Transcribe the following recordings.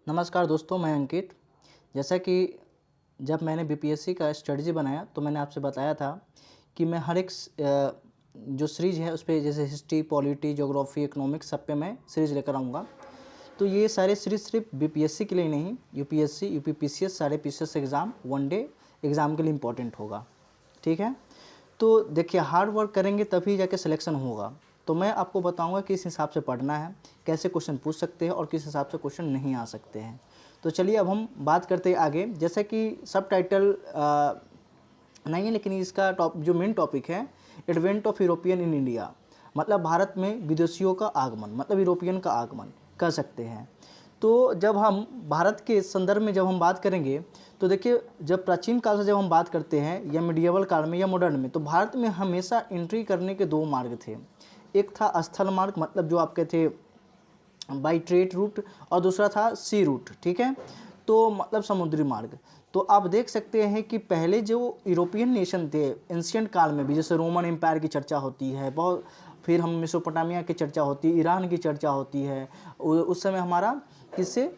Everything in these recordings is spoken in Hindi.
नमस्कार दोस्तों, मैं अंकित। जैसा कि जब मैंने बीपीएससी का स्ट्रेटजी बनाया तो मैंने आपसे बताया था कि मैं हर एक जो सीरीज़ है उस पे, जैसे हिस्ट्री, पॉलिटी, ज्योग्राफी, इकोनॉमिक्स, सब पे मैं सीरीज़ लेकर आऊँगा। तो ये सारे सीरीज़ सिर्फ बीपीएससी के लिए नहीं, यूपीएससी, यूपीपीसीएस, सारे PCS exam, one day exam के लिए इम्पोर्टेंट होगा। ठीक है? तो देखिए, हार्ड वर्क करेंगे तभी जाके सिलेक्शन होगा। तो मैं आपको बताऊंगा किस हिसाब से पढ़ना है, कैसे क्वेश्चन पूछ सकते हैं और किस हिसाब से क्वेश्चन नहीं आ सकते हैं। तो चलिए अब हम बात करते हैं आगे। जैसे कि सब टाइटल नहीं है, लेकिन इसका जो मेन टॉपिक है, advent of European in India, मतलब भारत में विदेशियों का आगमन, मतलब यूरोपियन का आगमन कह सकते हैं। तो जब हम भारत के संदर्भ में जब हम बात करेंगे तो देखिए, जब प्राचीन काल से जब हम बात करते हैं या मिडिएवल काल में या मॉडर्न में, तो भारत में हमेशा एंट्री करने के दो मार्ग थे। एक था स्थल मार्ग, मतलब जो आपके थे बाई ट्रेड रूट, और दूसरा था सी रूट। ठीक है? तो मतलब समुद्री मार्ग। तो आप देख सकते हैं कि पहले जो यूरोपियन नेशन थे एंशिएंट काल में भी, जैसे रोमन एम्पायर की चर्चा होती है बहुत, फिर हम मेसोपोटामिया की चर्चा होती है, ईरान की चर्चा होती है। उस समय हमारा किससे,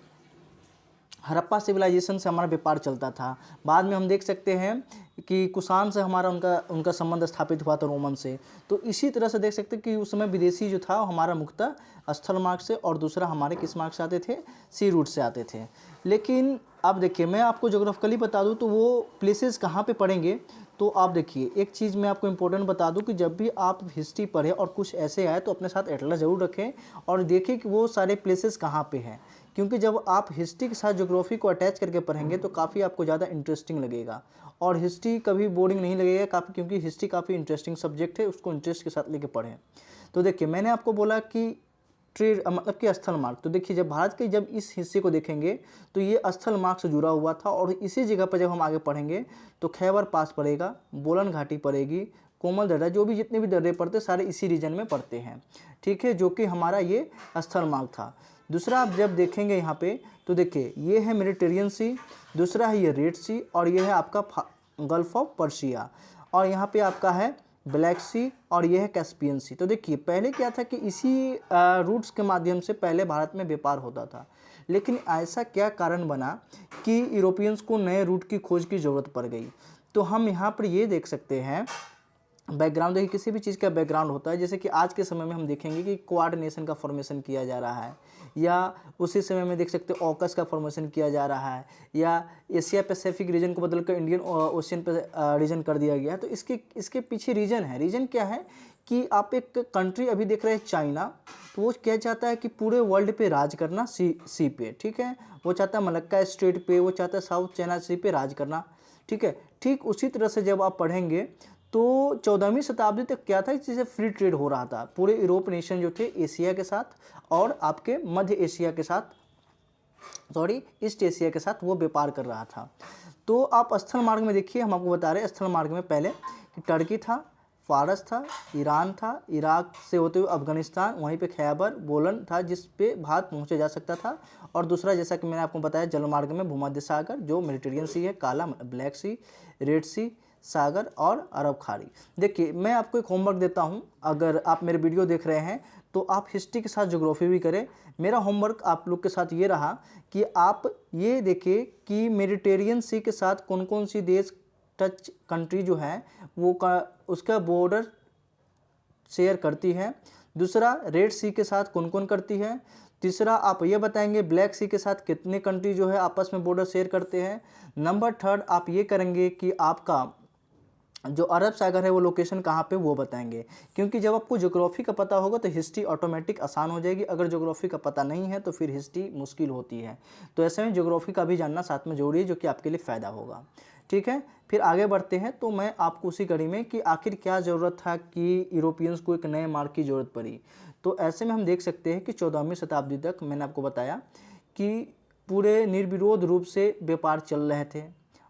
हड़प्पा सिविलाइजेशन से हमारा व्यापार चलता था। बाद में हम देख सकते हैं कि कुषाण से हमारा उनका संबंध स्थापित हुआ था रोमन से। तो इसी तरह से देख सकते हैं कि उस समय विदेशी जो था हमारा मुख्यतः स्थल मार्ग से, और दूसरा हमारे किस मार्ग से आते थे, सी रूट से आते थे। लेकिन अब देखिए, मैं आपको ज्योग्राफिकली बता दूं तो वो प्लेसेस कहाँ पे पड़ेंगे। तो आप देखिए, एक चीज़ मैं आपको इम्पोर्टेंट बता दूं कि जब भी आप हिस्ट्री पढ़ें और कुछ ऐसे आए तो अपने साथ एटलस ज़रूर रखें और देखें कि वो सारे प्लेसेस कहाँ पे हैं। क्योंकि जब आप हिस्ट्री के साथ ज्योग्राफी को अटैच करके पढ़ेंगे तो काफ़ी आपको ज़्यादा इंटरेस्टिंग लगेगा, और हिस्ट्री कभी बोरिंग नहीं लगेगा काफ़ी, क्योंकि हिस्ट्री काफ़ी इंटरेस्टिंग सब्जेक्ट है, उसको इंटरेस्ट के साथ लेके पढ़ें। तो देखिए, मैंने आपको बोला कि ट्रेड मतलब कि स्थल मार्ग। तो देखिए, जब भारत के जब इस हिस्से को देखेंगे तो ये स्थल मार्ग से जुड़ा हुआ था, और इसी जगह पर जब हम आगे पढ़ेंगे तो खैबर पास पड़ेगा, बोलन घाटी पड़ेगी, कोमल दर्रा, जो भी जितने भी दर्रे पड़ते सारे इसी रीजन में पड़ते हैं। ठीक है? जो कि हमारा ये स्थल मार्ग था। दूसरा आप जब देखेंगे यहाँ पे तो देखिए, ये है मेडिटेरियन सी, दूसरा है ये रेड सी, और ये है आपका गल्फ ऑफ पर्शिया, और यहाँ पे आपका है ब्लैक सी, और ये है कैस्पियन सी। तो देखिए, पहले क्या था कि इसी रूट्स के माध्यम से पहले भारत में व्यापार होता था। लेकिन ऐसा क्या कारण बना कि यूरोपियंस को नए रूट की खोज की ज़रूरत पड़ गई। तो हम यहाँ पर ये देख सकते हैं, बैकग्राउंड देखिए, किसी भी चीज़ का बैकग्राउंड होता है। जैसे कि आज के समय में हम देखेंगे कि क्वाड नेशन का फॉर्मेशन किया जा रहा है, या उसी समय में देख सकते हैं ऑकस का फॉर्मेशन किया जा रहा है, या एशिया पैसिफिक रीजन को बदलकर इंडियन ओशियन रीजन कर दिया गया है। तो इसके पीछे रीजन क्या है कि आप एक कंट्री अभी देख रहे हैं चाइना, तो वो क्या चाहता है कि पूरे वर्ल्ड पे राज करना, सी पे। ठीक है? वो चाहता है मलक्का स्ट्रेट पे, वो चाहता है साउथ चाइना सी पे राज करना। ठीक है? ठीक उसी तरह से जब आप पढ़ेंगे तो 14वीं शताब्दी तक क्या था, जिसे फ्री ट्रेड हो रहा था पूरे यूरोप नेशन जो थे एशिया के साथ, और आपके मध्य एशिया के साथ, ईस्ट एशिया के साथ वो व्यापार कर रहा था। तो आप स्थल मार्ग में देखिए, हम आपको बता रहे हैं स्थल मार्ग में पहले कि टर्की था, फारस था, ईरान था, इराक से होते हुए अफगानिस्तान, वहीं पे खैबर बोलन था जिस पे भारत पहुंचा जा सकता था, और दूसरा जैसा कि मैंने आपको बताया जलमार्ग में भूमध्य सागर, जो मेडिटेरियन सी है, काला ब्लैक सी, रेड सी सागर, और अरब खाड़ी। देखिए, मैं आपको एक होमवर्क देता हूं, अगर आप मेरे वीडियो देख रहे हैं तो आप हिस्ट्री के साथ ज्योग्राफी भी करें। मेरा होमवर्क आप लोग के साथ ये रहा कि आप ये देखें कि मेडिटेरियन सी के साथ कौन कौन सी देश टच कंट्री जो है वो उसका बॉर्डर शेयर करती है। दूसरा, रेड सी के साथ कौन कौन करती है। तीसरा, आप ये बताएंगे ब्लैक सी के साथ कितने कंट्री जो है आपस में बॉर्डर शेयर करते हैं। नंबर थर्ड, आप ये करेंगे कि आपका जो अरब सागर है वो लोकेशन कहाँ पे, वो बताएंगे। क्योंकि जब आपको ज्योग्राफी का पता होगा तो हिस्ट्री ऑटोमेटिक आसान हो जाएगी, अगर ज्योग्राफी का पता नहीं है तो फिर हिस्ट्री मुश्किल होती है। तो ऐसे में ज्योग्राफी का भी जानना साथ में जरूरी है, जो कि आपके लिए फ़ायदा होगा। ठीक है? फिर आगे बढ़ते हैं। तो मैं आपको उसी कड़ी में कि आखिर क्या ज़रूरत था कि यूरोपियंस को एक नए मार्ग की ज़रूरत पड़ी। तो ऐसे में हम देख सकते हैं कि 14वीं शताब्दी तक मैंने आपको बताया कि पूरे निर्विरोध रूप से व्यापार चल रहे थे।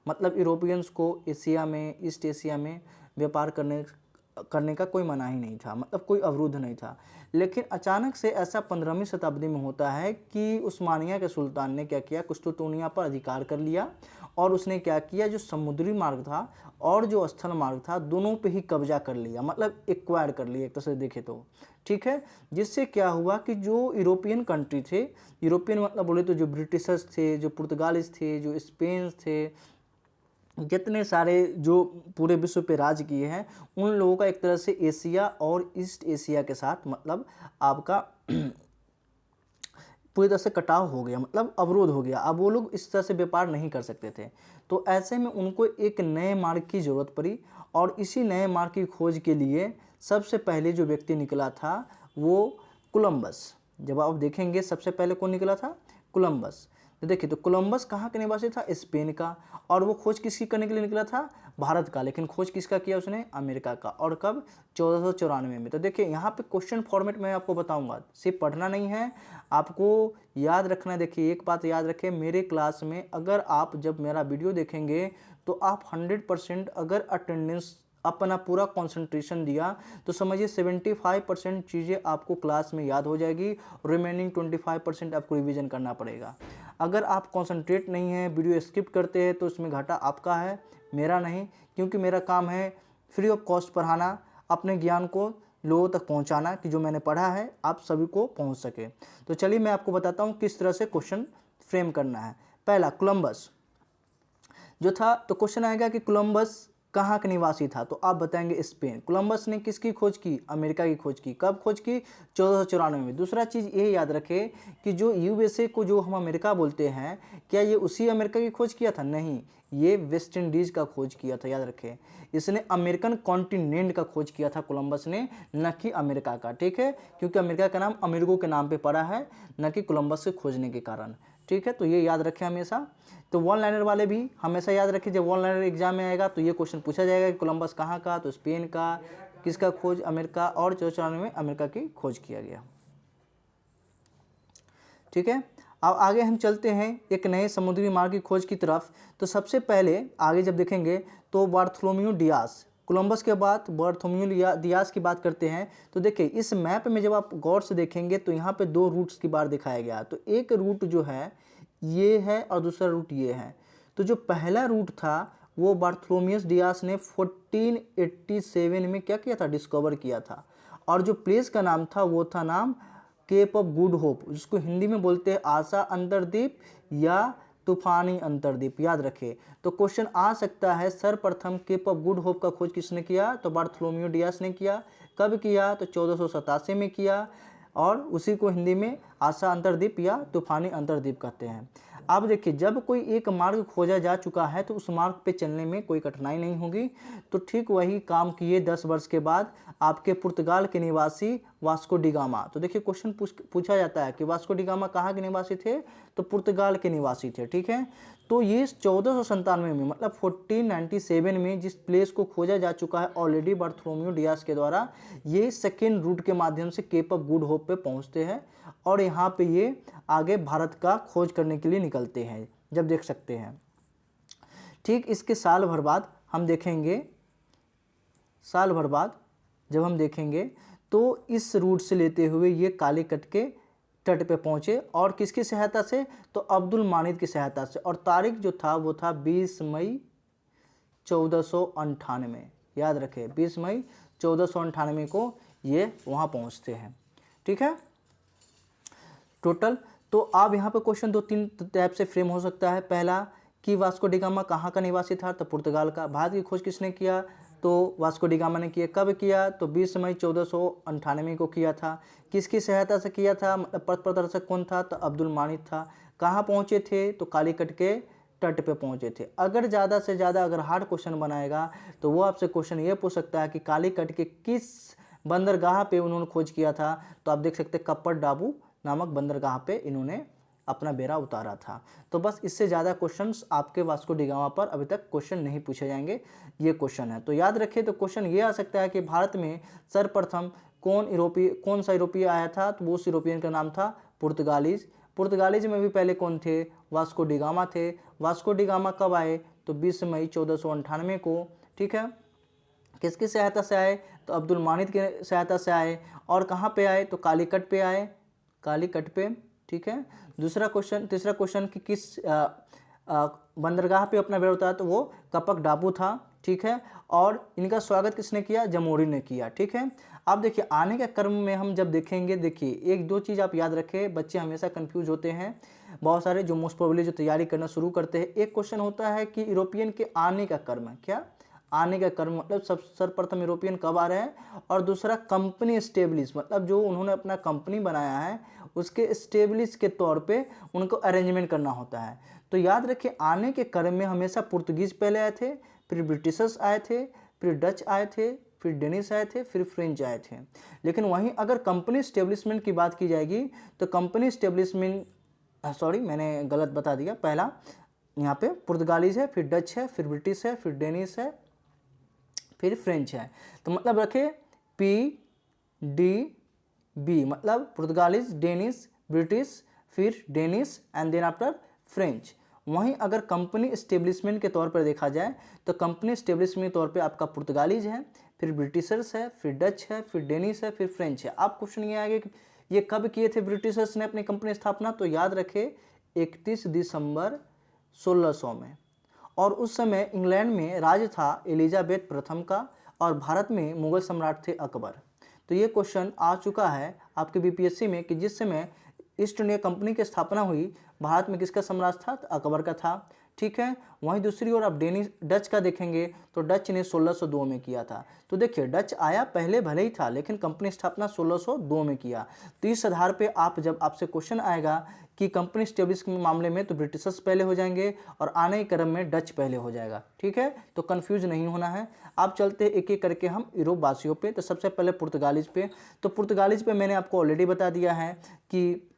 मतलब यूरोपियंस को एशिया में, ईस्ट एशिया में व्यापार करने का कोई मनाही नहीं था, मतलब कोई अवरुद्ध नहीं था। लेकिन अचानक से ऐसा 15वीं शताब्दी में होता है कि उस्मानिया के सुल्तान ने क्या किया, कुस्तुतुनिया पर अधिकार कर लिया और उसने क्या किया, जो समुद्री मार्ग था और जो स्थल मार्ग था दोनों पे ही कब्जा कर लिया, मतलब एक्वायर कर लिया एक तरह से देखे तो, ठीक है। जिससे क्या हुआ कि जो यूरोपियन कंट्री थे, यूरोपियन मतलब बोले तो जो ब्रिटिशर्स थे, जो पुर्तगालिस थे, जो स्पेन थे, जितने सारे जो पूरे विश्व पे राज किए हैं, उन लोगों का एक तरह से एशिया और ईस्ट एशिया के साथ मतलब आपका पूरी तरह से कटाव हो गया, मतलब अवरोध हो गया। अब वो लोग इस तरह से व्यापार नहीं कर सकते थे, तो ऐसे में उनको एक नए मार्ग की ज़रूरत पड़ी और इसी नए मार्ग की खोज के लिए सबसे पहले जो व्यक्ति निकला था वो कोलंबस। जब आप देखेंगे सबसे पहले कौन निकला था, कोलंबस। तो देखिए, तो कोलंबस कहाँ का निवासी था, स्पेन का, और वो खोज किसकी करने के लिए निकला था, भारत का। लेकिन खोज किसका किया उसने, अमेरिका का। और कब, 1494 में। तो देखिए यहाँ पे क्वेश्चन फॉर्मेट में आपको बताऊंगा, सिर्फ पढ़ना नहीं है, आपको याद रखना है। देखिए एक बात याद रखें, मेरे क्लास में अगर आप जब मेरा वीडियो देखेंगे तो आप 100% अगर अटेंडेंस अपना पूरा कंसंट्रेशन दिया तो समझिए 75% चीज़ें आपको क्लास में याद हो जाएगी, रिमेनिंग 25% आपको रिवीजन करना पड़ेगा। अगर आप कंसंट्रेट नहीं है, वीडियो स्किप करते हैं, तो इसमें घाटा आपका है, मेरा नहीं, क्योंकि मेरा काम है फ्री ऑफ कॉस्ट पढ़ाना, अपने ज्ञान को लोगों तक पहुंचाना कि जो मैंने पढ़ा है आप सभी को पहुंच सके। तो चलिए मैं आपको बताता हूं किस तरह से क्वेश्चन फ्रेम करना है। पहला, कोलंबस जो था, तो क्वेश्चन आएगा कि कोलंबस कहाँ का निवासी था, तो आप बताएंगे स्पेन। कोलंबस ने किसकी खोज की, अमेरिका की खोज की। कब खोज की, 1494 में। दूसरा चीज़ ये याद रखें कि जो यूएसए को जो हम अमेरिका बोलते हैं, क्या ये उसी अमेरिका की खोज किया था, नहीं, ये वेस्ट इंडीज़ का खोज किया था, याद रखें। इसने अमेरिकन कॉन्टिनेंट का खोज किया था कोलंबस ने, न कि अमेरिका का, ठीक है, क्योंकि अमेरिका का नाम अमेरिको के नाम पे पड़ा है, न कि कोलंबस से खोजने के कारण, ठीक है। तो ये याद रखें हमेशा। तो वन लाइनर वाले भी हमेशा याद रखें, जब वन लाइनर एग्जाम में आएगा तो ये क्वेश्चन पूछा जाएगा कि कोलंबस कहाँ का, तो स्पेन का, किसका खोज, अमेरिका, और 1494 में अमेरिका की खोज किया गया, ठीक है। अब आगे हम चलते हैं एक नए समुद्री मार्ग की खोज की तरफ। तो सबसे पहले आगे जब देखेंगे तो बार्थोलोम्यू डियास, कोलंबस के बाद बार्थोलोम्यू डियास की बात करते हैं। तो देखिए इस मैप में जब आप गौर से देखेंगे तो यहाँ पे दो रूट्स की बार दिखाया गया। तो एक रूट जो है ये है और दूसरा रूट ये है। तो जो पहला रूट था वो बार्थोलोम्यूस डियास ने 1487 में क्या किया था, डिस्कवर किया था। और जो प्लेस का नाम था वो था नाम केप ऑफ गुड होप, जिसको हिंदी में बोलते हैं आशा अंतरद्वीप या तूफानी अंतरद्वीप, याद रखें। तो क्वेश्चन आ सकता है सर्वप्रथम केप ऑफ गुड होप का खोज किसने किया, तो बार्थोलोम्यू डियास ने किया। कब किया, तो 1487 में किया, और उसी को हिंदी में आशा अंतरद्वीप या तूफानी अंतरद्वीप कहते हैं। अब देखिए जब कोई एक मार्ग खोजा जा चुका है तो उस मार्ग पे चलने में कोई कठिनाई नहीं होगी। तो ठीक वही काम किए 10 वर्ष के बाद आपके पुर्तगाल के निवासी वास्को डी गामा। तो देखिए क्वेश्चन पूछा जाता है कि वास्को डी गामा कहाँ के निवासी थे, तो पुर्तगाल के निवासी थे, ठीक है। तो ये 1497 में मतलब 1497 में जिस प्लेस को खोजा जा चुका है ऑलरेडी बार्थोलोम्यू डियास के द्वारा, ये सेकेंड रूट के माध्यम से केप ऑफ गुड होप पे पहुंचते हैं और यहाँ पे ये आगे भारत का खोज करने के लिए निकलते हैं, जब देख सकते हैं। ठीक इसके साल भर बाद हम देखेंगे, साल भर बाद जब हम देखेंगे तो इस रूट से लेते हुए ये कालीकट के तट पे पहुंचे, और किसकी सहायता से, तो अब्दुल मानिद की सहायता से। और तारीख जो था वो था 20 मई 1498, याद रखें 20 मई 1498 को ये वहाँ पहुँचते हैं, ठीक है। टोटल तो आप यहाँ पे क्वेश्चन दो तीन टाइप से फ्रेम हो सकता है। पहला कि वास्को डी गामा कहाँ का निवासी था, तो पुर्तगाल का। भारत की खोज किसने किया, तो वास्को डी गामा ने किया। कब किया, तो 20 मई 1498 को किया था। किसकी सहायता से किया था, मतलब पथ प्रदर्शक कौन था, तो अब्दुल मानिद था। कहाँ पहुँचे थे, तो कालीकट के तट पे पहुँचे थे। अगर ज़्यादा से ज़्यादा अगर हार्ड क्वेश्चन बनाएगा तो वो आपसे क्वेश्चन ये पूछ सकता है कि कालीकट के किस बंदरगाह पे उन्होंने खोज किया था। तो आप देख सकते हैं कप्पर डाबू नामक बंदरगाह पे इन्होंने अपना बेड़ा उतारा था। तो बस इससे ज़्यादा क्वेश्चंस आपके वास्को डी गामा पर अभी तक क्वेश्चन नहीं पूछे जाएंगे, ये क्वेश्चन है। तो याद रखिए, तो क्वेश्चन ये आ सकता है कि भारत में सर्वप्रथम कौन सा यूरोपीय आया था, तो वो उस यूरोपियन का नाम था पुर्तगालीज। पुर्तगालीज में भी पहले कौन थे, वास्को डी गामा थे। वास्को डी गामा कब आए, तो 20 मई 1498 को, ठीक है। किसकी सहायता से आए? तो अब्दुल मानिद की सहायता से आए। और कहाँ पे आए? तो कालीकट पे आए, कालीकट पे, ठीक है। तीसरा क्वेश्चन कि किस बंदरगाह पे अपना बेड़ा उतारा? तो वो कपक डाबू था, ठीक है। और इनका स्वागत किसने किया? जमोरी ने किया, ठीक है। अब देखिए आने के क्रम में हम जब देखेंगे, देखिए एक दो चीज़ आप याद रखें, बच्चे हमेशा कंफ्यूज होते हैं बहुत सारे, जो मोस्ट प्रोबेबली जो तैयारी करना शुरू करते हैं। एक क्वेश्चन होता है कि यूरोपियन के आने का क्रम, क्या आने का क्रम, मतलब सर्वप्रथम यूरोपियन कब आ रहे हैं। और दूसरा कंपनी स्टेब्लिश, मतलब जो उन्होंने अपना कंपनी बनाया है उसके स्टेब्लिश के तौर पे उनको अरेंजमेंट करना होता है। तो याद रखिए आने के क्रम में हमेशा पुर्तगीज पहले आए थे, फिर ब्रिटिशर्स आए थे, फिर डच आए थे, फिर डेनिश आए थे, फिर फ्रेंच आए थे। लेकिन वहीं अगर कंपनी स्टेब्लिशमेंट की बात की जाएगी तो कंपनी स्टेब्लिशमेंट, सॉरी मैंने गलत बता दिया, पहला यहाँ पे पुर्तगालीज है, फिर डच है, फिर ब्रिटिश है, फिर डेनिश है, फिर फ्रेंच है। तो मतलब रखे PDB, मतलब पुर्तगालीज, डेनिश, ब्रिटिश, फिर Danish and then after French. वहीं अगर कंपनी स्टेब्लिशमेंट के तौर पर देखा जाए तो कंपनी स्टेब्लिशमेंट के तौर पे आपका पुर्तगालीज है, फिर ब्रिटिशर्स है, फिर डच है, फिर डेनिश है, फिर फ्रेंच है। आप क्वेश्चन ये आएगा कि ये कब किए थे ब्रिटिशर्स ने अपनी कंपनी स्थापना? तो याद रखे 31 दिसंबर 1600 में। और उस समय इंग्लैंड में राज था एलिजाबेथ प्रथम का और भारत में मुगल सम्राट थे अकबर। तो ये क्वेश्चन आ चुका है आपके बीपीएससी में कि जिस समय ईस्ट इंडिया कंपनी की स्थापना हुई भारत में किसका साम्राज्य था? तो अकबर का था, ठीक है। वहीं दूसरी ओर आप डच का देखेंगे तो डच ने 1602 में किया था। तो देखिए डच आया पहले भले ही था लेकिन कंपनी स्थापना 1602 में किया। तो इस आधार पे आप जब आपसे क्वेश्चन आएगा कि कंपनी स्टेब्लिश के मामले में तो ब्रिटिशर्स पहले हो जाएंगे और आने के क्रम में डच पहले हो जाएगा, ठीक है। तो कंफ्यूज नहीं होना है। आप चलते एक एक करके हम यूरोप वासियों पे। तो सबसे पहले पुर्तगालीज पे। तो पुर्तगालीज पे मैंने आपको ऑलरेडी बता दिया है कि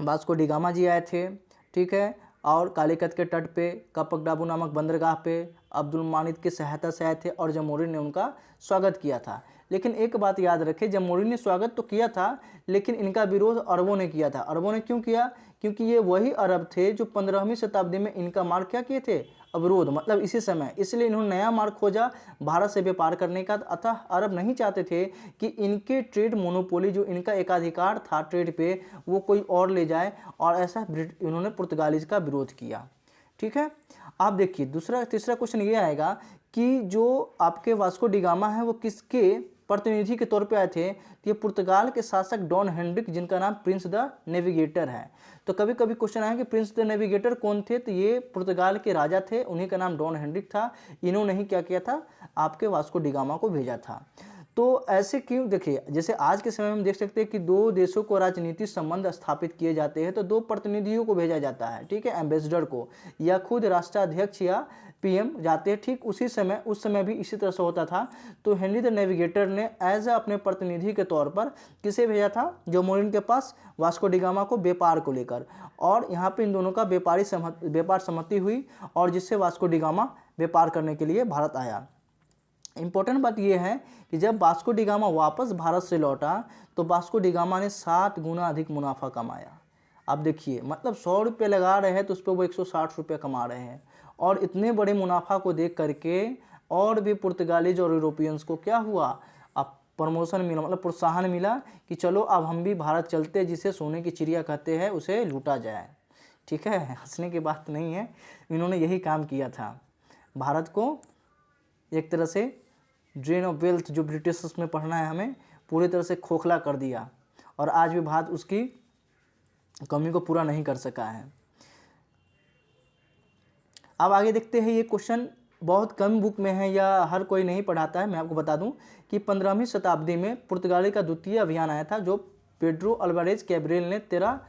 वास्को डी गामा जी आए थे, ठीक है। और कालीकत के तट पे कपक डाबू नामक बंदरगाह पे अब्दुल मानिद की सहायता से आए थे और जमोरी ने उनका स्वागत किया था। लेकिन एक बात याद रखें, जमोरी ने स्वागत तो किया था लेकिन इनका विरोध अरबों ने किया था। अरबों ने क्यों किया? क्योंकि ये वही अरब थे जो 15वीं शताब्दी में इनका मार्ग क्या किए थे? अवरोध, मतलब इसी समय। इसलिए इन्होंने नया मार्ग खोजा भारत से व्यापार करने का। अतः अरब नहीं चाहते थे कि इनके ट्रेड मोनोपोली, जो इनका एकाधिकार था ट्रेड पे, वो कोई और ले जाए, और ऐसा इन्होंने पुर्तगालीज का विरोध किया, ठीक है। आप देखिए तीसरा क्वेश्चन ये आएगा कि जो आपके वास्को डी गामा है वो किसके प्रतिनिधि के तौर पे आए थे? तो ये पुर्तगाल के शासक डॉन हेनरिक, जिनका नाम प्रिंस द नेविगेटर है। तो कभी कभी क्वेश्चन आया कि प्रिंस द नेविगेटर कौन थे? तो ये पुर्तगाल के राजा थे, उन्हीं का नाम डॉन हेनरिक था। इन्होंने ही क्या किया था? आपके वास्को डी गामा को भेजा था। तो ऐसे क्यों? देखिए जैसे आज के समय में हम देख सकते हैं कि दो देशों को राजनीतिक संबंध स्थापित किए जाते हैं तो दो प्रतिनिधियों को भेजा जाता है, ठीक है, एम्बेसडर को, या खुद राष्ट्राध्यक्ष या पीएम जाते हैं। ठीक उस समय भी इसी तरह से होता था। तो हेनरी द नेविगेटर ने एज अपने प्रतिनिधि के तौर पर किसे भेजा था? जमोरिन के पास, वास्को डी गामा को, व्यापार को लेकर। और यहाँ पे इन दोनों का व्यापार सहमति हुई और जिससे वास्को डी गामा व्यापार करने के लिए भारत आया। इंपॉर्टेंट बात यह है कि जब वास्को डी गामा वापस भारत से लौटा तो वास्को डी गामा ने 7 गुना अधिक मुनाफा कमाया। आप देखिए, मतलब 100 रुपये लगा रहे हैं तो उस पर वो 160 रुपये कमा रहे हैं। और इतने बड़े मुनाफा को देख करके और भी पुर्तगालीज और यूरोपियंस को क्या हुआ? अब प्रमोशन मिला, मतलब प्रोत्साहन मिला कि चलो अब हम भी भारत चलते, जिसे सोने की चिड़िया कहते हैं, उसे लूटा जाए, ठीक है। हंसने की बात नहीं है, इन्होंने यही काम किया था। भारत को एक तरह से ड्रेन ऑफ वेल्थ, जो ब्रिटिशर्स में पढ़ना है हमें, पूरी तरह से खोखला कर दिया और आज भी भारत उसकी कमी को पूरा नहीं कर सका है। अब आगे देखते हैं। ये क्वेश्चन बहुत कम बुक में है या हर कोई नहीं पढ़ाता है। मैं आपको बता दूं कि 15वीं शताब्दी में पुर्तगाली का द्वितीय अभियान आया था, जो पेड्रो अल्वारेज कैब्रियल ने 13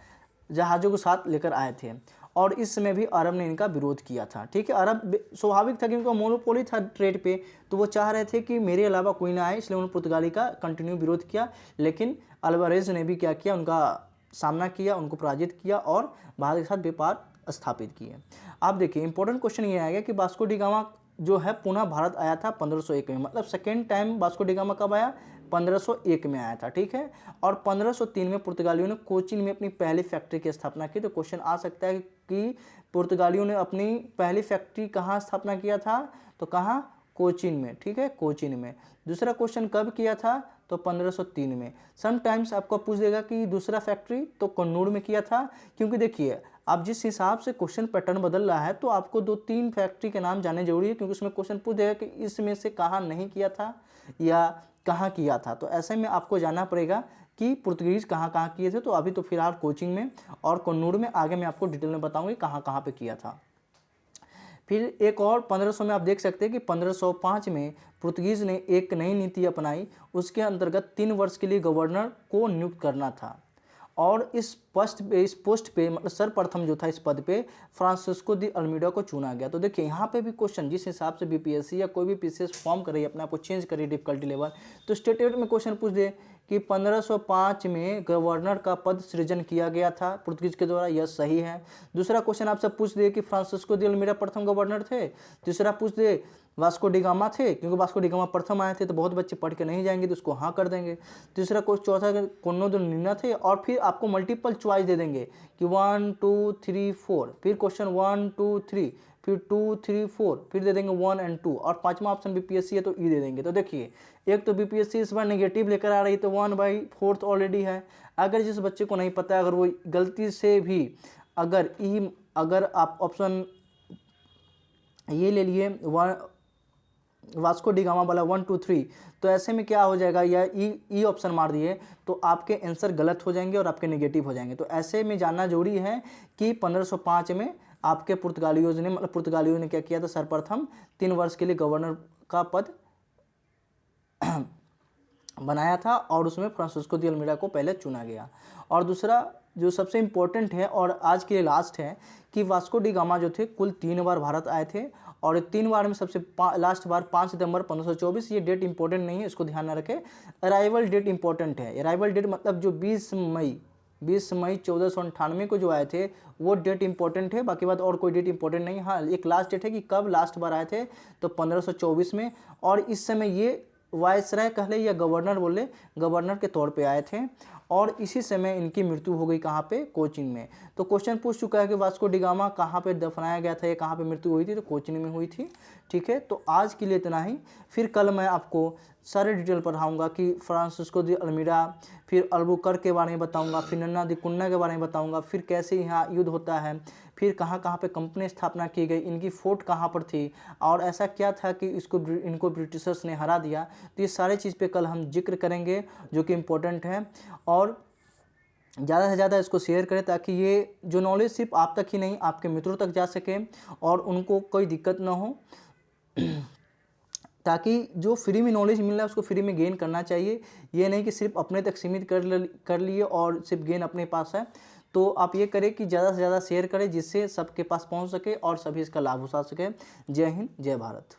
जहाज़ों के साथ लेकर आए थे। और इस समय भी अरब ने इनका विरोध किया था, ठीक है। अरब स्वाभाविक था कि उनका मोनोपोली था ट्रेड पे, तो वो चाह रहे थे कि मेरे अलावा कोई ना आए, इसलिए उन्होंने पुर्तगाली का कंटिन्यू विरोध किया। लेकिन अल्वारेज ने भी क्या किया? उनका सामना किया, उनको पराजित किया और भारत के साथ व्यापार स्थापित किए। आप देखिए इंपॉर्टेंट क्वेश्चन ये आएगा कि वास्को डी गामा जो है पुनः भारत आया था 1501 में, मतलब second time Vasco D gamma कब आया? 1501 में आया था, ठीक है। और 1503 में पुर्तगालियों ने कोचीन में अपनी पहली फैक्ट्री की स्थापना की। तो क्वेश्चन आ सकता है कि पुर्तगालियों ने अपनी पहली फैक्ट्री कहाँ स्थापना किया था? तो कहाँ? कोचीन में, ठीक है, कोचीन में। दूसरा क्वेश्चन कब किया था, तो 1503 में। समटाइम्स आपको पूछ देगा कि दूसरा फैक्ट्री तो कन्नूर में किया था, क्योंकि देखिए आप जिस हिसाब से क्वेश्चन पैटर्न बदल रहा है तो आपको 2-3 फैक्ट्री के नाम जानने जरूरी है, क्योंकि उसमें क्वेश्चन पूछ देगा कि इसमें से कहाँ नहीं किया था या कहाँ किया था। तो ऐसे में आपको जानना पड़ेगा कि पुर्तगीज़ कहाँ कहाँ किए थे। तो अभी तो फिलहाल कोचिंग में और कन्नूर में, आगे मैं आपको डिटेल में बताऊँगी कहाँ कहाँ पे किया था। फिर एक और 1500 में आप देख सकते हैं कि 1505 में पुर्तगीज़ ने एक नई नीति अपनाई। उसके अंतर्गत 3 वर्ष के लिए गवर्नर को नियुक्त करना था, और इस पोस्ट पे मतलब सर्वप्रथम जो था इस पद पे फ्रांसिस्को दी अल्मीडा को चुना गया। तो देखिए यहाँ पे भी क्वेश्चन जिस हिसाब से बीपीएससी या कोई भी पीसीएस फॉर्म कर रही है, अपने आप को चेंज करिए डिफिकल्टी लेवल, तो स्टेटमेंट में क्वेश्चन पूछ दे कि 1505 में गवर्नर का पद सृजन किया गया था पुर्तगीज के द्वारा, यह सही है। दूसरा क्वेश्चन आपसे पूछ दे कि फ्रांसिस्को दी अल्मीडा प्रथम गवर्नर थे। तीसरा पूछ दे वास्को डी गामा थे, क्योंकि वास्को डी गामा प्रथम आए थे, तो बहुत बच्चे पढ़ के नहीं जाएंगे तो उसको हाँ कर देंगे। तीसरा क्वेश्चन, चौथा कोन्नो दो निन्ना थे, और फिर आपको मल्टीपल चॉइस दे देंगे कि 1 2 3 4, फिर क्वेश्चन 1 2 3, फिर 2 3 4, फिर दे देंगे 1 और 2, और पांचवा ऑप्शन बीपीएससी है तो ई दे देंगे। तो देखिए एक तो बीपीएससी इस बार नेगेटिव लेकर आ रही, तो 1/4 ऑलरेडी है। अगर जिस बच्चे को नहीं पता, अगर वो गलती से भी अगर आप ऑप्शन ये ले लिए वास्को डी गामा वाला 1 2 3, तो ऐसे में क्या हो जाएगा, या ई ऑप्शन मार दिए तो आपके आंसर गलत हो जाएंगे और आपके नेगेटिव हो जाएंगे। तो ऐसे में जानना जरूरी है कि 1505 में आपके पुर्तगालियों ने क्या किया था, सर्वप्रथम 3 वर्ष के लिए गवर्नर का पद बनाया था, और उसमें फ्रांसिस्को दी अल्मीडा को पहले चुना गया। और दूसरा जो सबसे इम्पोर्टेंट है और आज के लिए लास्ट है कि वास्को डी गामा जो थे कुल 3 बार भारत आए थे, और 3 बार में सबसे लास्ट बार 5 सितंबर 1524। ये डेट इंपॉर्टेंट नहीं है, इसको ध्यान न रखें। अराइवल डेट इंपॉर्टेंट है। अराइवल डेट मतलब जो 20 मई 1498 को जो आए थे वो डेट इंपॉर्टेंट है, बाकी बात और कोई डेट इंपॉर्टेंट नहीं है। हाँ, एक लास्ट डेट है कि कब लास्ट बार आए थे, तो 1524 में, और इस समय ये वायसराय कह ले या गवर्नर बोले, गवर्नर के तौर पे आए थे, और इसी समय इनकी मृत्यु हो गई कहाँ पे, कोचीन में। तो क्वेश्चन पूछ चुका है कि वास्को डी गामा कहाँ पे दफनाया गया था या कहाँ पे मृत्यु हुई थी, तो कोचीन में हुई थी। ठीक है, तो आज के लिए इतना ही। फिर कल मैं आपको सारे डिटेल पढ़ाऊँगा कि फ्रांसिस्को दी अल्मीडा, फिर अल्बुकर्क के बारे में बताऊँगा, फिर नन्ना दी कुन्ना के बारे में बताऊँगा, फिर कैसे यहाँ युद्ध होता है, फिर कहाँ कहाँ पे कंपनी स्थापना की गई, इनकी फोर्ट कहाँ पर थी, और ऐसा क्या था कि इनको ब्रिटिशर्स ने हरा दिया। तो ये सारे चीज़ पे कल हम जिक्र करेंगे जो कि इम्पोर्टेंट है, और ज़्यादा से ज़्यादा इसको शेयर करें ताकि ये जो नॉलेज सिर्फ आप तक ही नहीं आपके मित्रों तक जा सके और उनको कोई दिक्कत ना हो। ताकि जो फ्री में नॉलेज मिल रहा है उसको फ्री में गेन करना चाहिए, ये नहीं कि सिर्फ अपने तक सीमित कर लिए और सिर्फ गेन अपने पास है। तो आप ये करें कि ज़्यादा से ज़्यादा शेयर करें जिससे सबके पास पहुंच सके और सभी इसका लाभ उठा सके। जय हिंद, जय भारत।